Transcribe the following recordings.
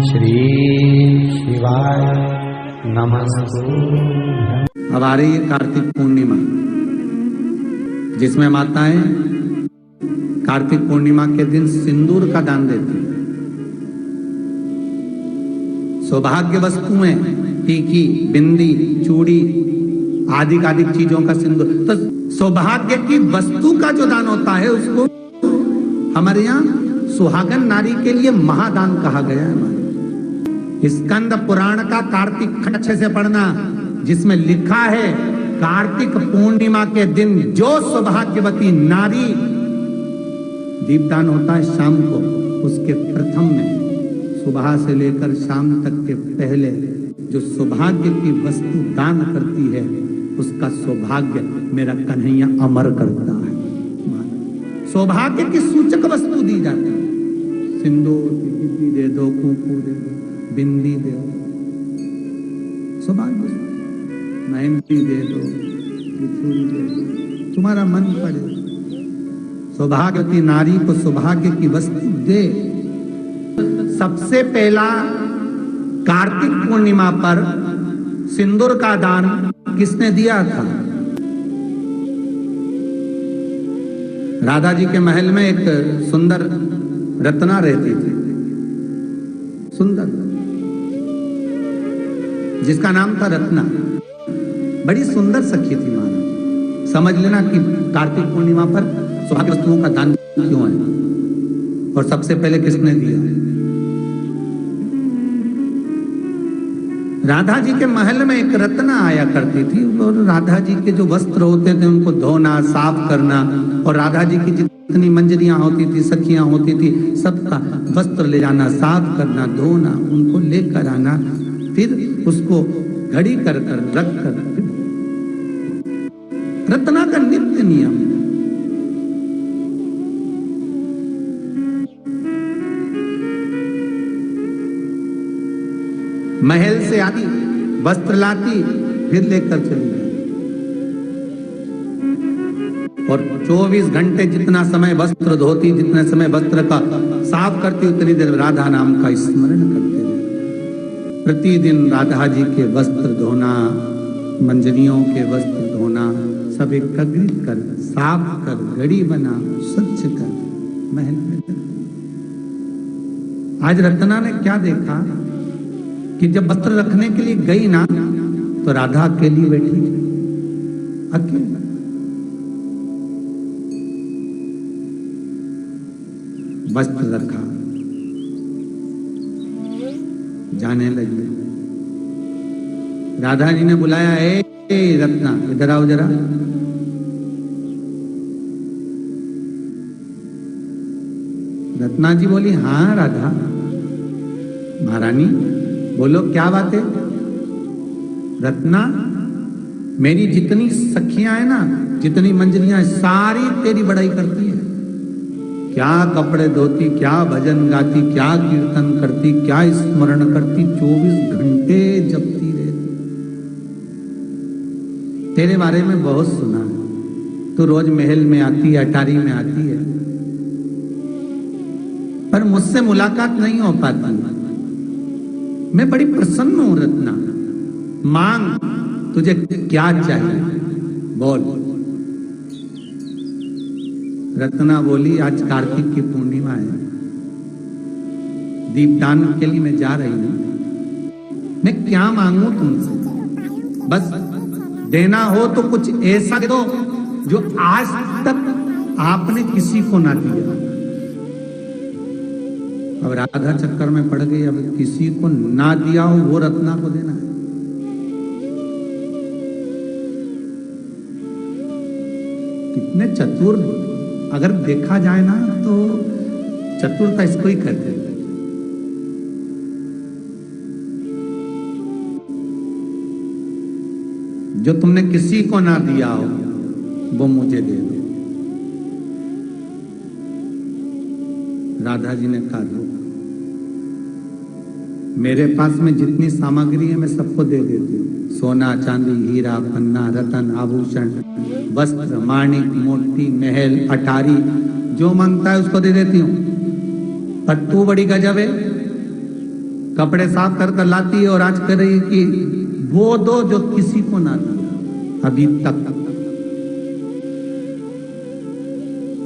श्री शिवाय नमस्तु। अब आ रही है कार्तिक पूर्णिमा, जिसमें माताएं कार्तिक पूर्णिमा के दिन सिंदूर का दान देती हैं। सौभाग्य वस्तुएं, टीकी, बिंदी, चूड़ी आदि चीजों का सिंदूर। तो सौभाग्य की वस्तु का जो दान होता है उसको हमारे यहाँ सुहागन नारी के लिए महादान कहा गया है। स्कंद पुराण का कार्तिक खंड अच्छे से पढ़ना, जिसमें लिखा है कार्तिक पूर्णिमा के दिन जो सौभाग्यवती नारी, दीपदान होता है शाम को, उसके प्रथम में सुबह से लेकर शाम तक के पहले जो सौभाग्य की वस्तु दान करती है उसका सौभाग्य मेरा कन्हैया अमर करता है। सौभाग्य की सूचक वस्तु दी जाती है। सिंदूर दे दो, कुंकू दे दो, बिंदी दे दो, सौभाग्य, मेहंदी दे दो, चूड़ी दे दो, तुम्हारा मन पड़े। सौभाग्यवती नारी को सौभाग्य की वस्तु दे। सबसे पहला कार्तिक पूर्णिमा पर सिंदूर का दान किसने दिया था? राधा जी के महल में एक सुंदर रत्ना रहती थी, सुंदर, जिसका नाम था रत्ना। बड़ी सुंदर सखी थी महाराज। समझ लेना कि कार्तिक पूर्णिमा पर सुहाग वस्तुओं का दान क्यों है और सबसे पहले किसने दिया है। राधा जी के महल में एक रत्ना आया करती थी और राधा जी के जो वस्त्र होते थे उनको धोना, साफ करना, और राधा जी की जितनी मंजरियां होती थी, सखियां होती थी, सबका वस्त्र ले जाना, साफ करना, धोना, उनको लेकर आना, फिर उसको घड़ी कर रख कर, रत्ना का नित्य नियम। महल से आती, वस्त्र लाती, फिर लेकर चली गई। और 24 घंटे जितना समय वस्त्र धोती, जितने समय वस्त्र का साफ करती, उतनी देर राधा नाम का स्मरण करते रहे। प्रतिदिन राधा जी के वस्त्र धोना, मंजरियों के वस्त्र धोना, सब एकत्रित कर, साफ कर, घड़ी बना, स्वच्छ कर, महल में। आज रत्ना ने क्या देखा कि जब वस्त्र रखने के लिए गई ना, तो राधा अकेली बैठी, अकेली। वस्त्र रखा, जाने लगी। राधा जी ने बुलाया, ए रत्ना, इधर आओ जरा। रत्ना जी बोली, हाँ राधा महारानी, बोलो क्या बात है। रत्ना, मेरी जितनी सखियां है ना, जितनी मंजरियां, सारी तेरी बड़ाई करती है। क्या कपड़े धोती, क्या भजन गाती, क्या कीर्तन करती, क्या स्मरण करती, 24 घंटे जपती रहती। तेरे बारे में बहुत सुना है, तू रोज महल में आती है, अटारी में आती है, पर मुझसे मुलाकात नहीं हो पाती। मैं बड़ी प्रसन्न हूं रत्ना, मांग, तुझे क्या चाहिए बोल। रत्ना बोली, आज कार्तिक की पूर्णिमा है, दीपदान के लिए मैं जा रही हूं, मैं क्या मांगू तुमसे? बस देना हो तो कुछ ऐसा दो जो आज तक आपने किसी को ना दिया। अब राधा चक्कर में पड़ गई, अब किसी को ना दिया हो वो रत्ना को देना है। कितने चतुर, अगर देखा जाए ना तो चतुरता इसको ही कहते हैं। जो तुमने किसी को ना दिया हो वो मुझे दे दो। राधा जी ने कहा, मेरे पास में जितनी सामग्री है मैं सबको दे देती हूँ। सोना, चांदी, हीरा, पन्ना, रतन, आभूषण, वस्त्र, माणिक, मोती, महल, अटारी, जो मांगता है उसको दे देती हूँ। पर तू बड़ी गजब है, कपड़े साफ कर कर लाती है और आज कह रही है कि वो दो जो किसी को ना दिया अभी तक।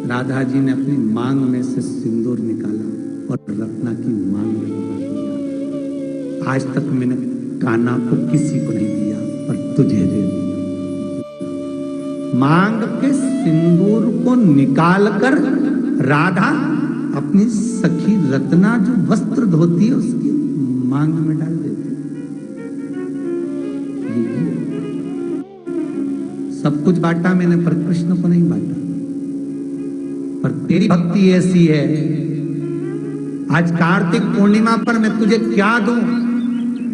राधा जी ने अपनी मांग में से सिंदूर निकाला और रत्ना की मांग में लगा दिया। आज तक मैंने कान्हा को किसी को नहीं दिया पर तुझे दे दिया। मांग के सिंदूर को निकालकर राधा अपनी सखी रत्ना जो वस्त्र धोती है उसकी मांग में डाल देती। सब कुछ बांटा मैंने पर कृष्ण को नहीं बांटा। पर तेरी भक्ति ऐसी है, आज कार्तिक पूर्णिमा पर मैं तुझे क्या दूं,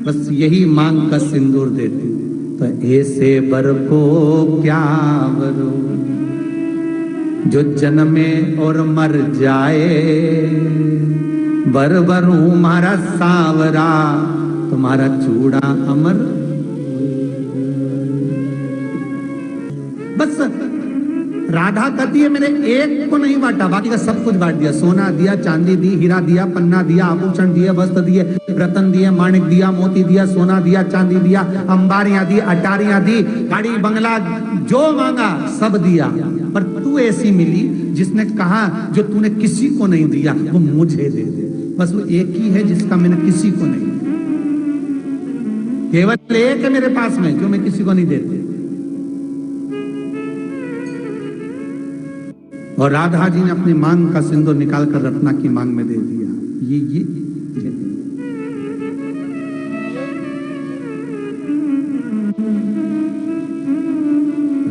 बस यही मांग का सिंदूर देती। तो ऐसे बर को क्या बरो जो जन्मे और मर जाए, बर बरूं मारा सांवरा तुम्हारा चूड़ा अमर। बस राधा कहती है मैंने एक को नहीं बांटा, बाकी का सब कुछ बांट दिया। सोना दिया, चांदी दी, हीरा दिया, पन्ना दिया, आभूषण दिए, वस्त्र दिए, रतन दिए, माणिक दिया, मोती दिया, सोना दिया, चांदी दिया, अंबारियां दी, अटारियां दी, गाड़ी बंगला जो मांगा सब दिया। पर तू ऐसी मिली जिसने कहा जो तूने किसी को नहीं दिया वो मुझे दे दे। बस वो एक ही है जिसका मैंने किसी को नहीं दिया, केवल एक है मेरे पास में जो मैं किसी को नहीं देती। और राधा जी ने अपनी मांग का सिंदूर निकालकर रत्ना की मांग में दे दिया। ये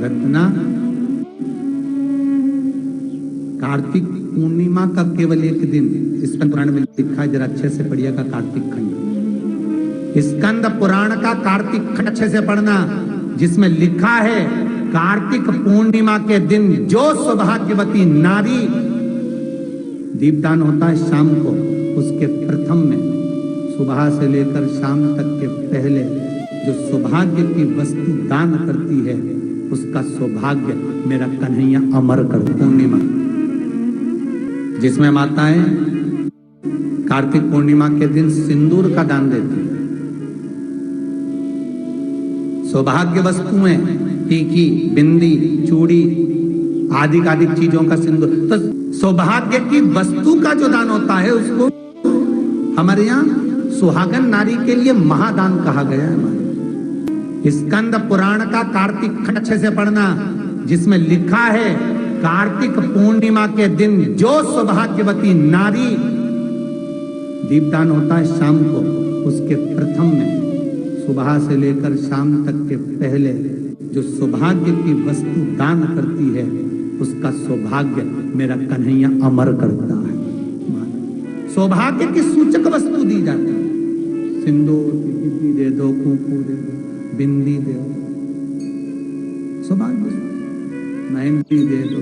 रत्ना कार्तिक पूर्णिमा का केवल एक दिन, स्कंद पुराण में लिखा है, जरा अच्छे से पढ़िएगा कार्तिक खंड, स्कंद पुराण का कार्तिक खंड अच्छे से पढ़ना, जिसमें लिखा है कार्तिक पूर्णिमा के दिन जो सौभाग्यवती नारी, दीपदान होता है शाम को, उसके प्रथम में सुबह से लेकर शाम तक के पहले जो सौभाग्य की वस्तु दान करती है उसका सौभाग्य मेरा कन्हैया अमर कर। पूर्णिमा जिसमें माताएं कार्तिक पूर्णिमा के दिन सिंदूर का दान देती है, सौभाग्य वस्तुएं, टीकी, बिंदी, चूड़ी, आदि चीजों का सिंदूर। तो सौभाग्य की वस्तु का जो दान होता है उसको हमारे यहाँ सुहागन नारी के लिए महादान कहा गया है। स्कंद पुराण का कार्तिक खंड अच्छे से पढ़ना, जिसमें लिखा है कार्तिक पूर्णिमा के दिन जो सौभाग्यवती नारी, दीपदान होता है शाम को, उसके प्रथम में सुबह से लेकर शाम तक के पहले जो सौभाग्य की वस्तु दान करती है उसका सौभाग्य मेरा कन्हैया अमर करता है। सौभाग्य की सूचक वस्तु दी जाती है, सिंदूर दे दो, कुंकू दे दो, बिंदी दे दो, सौभाग्य, मेहंदी दे दो,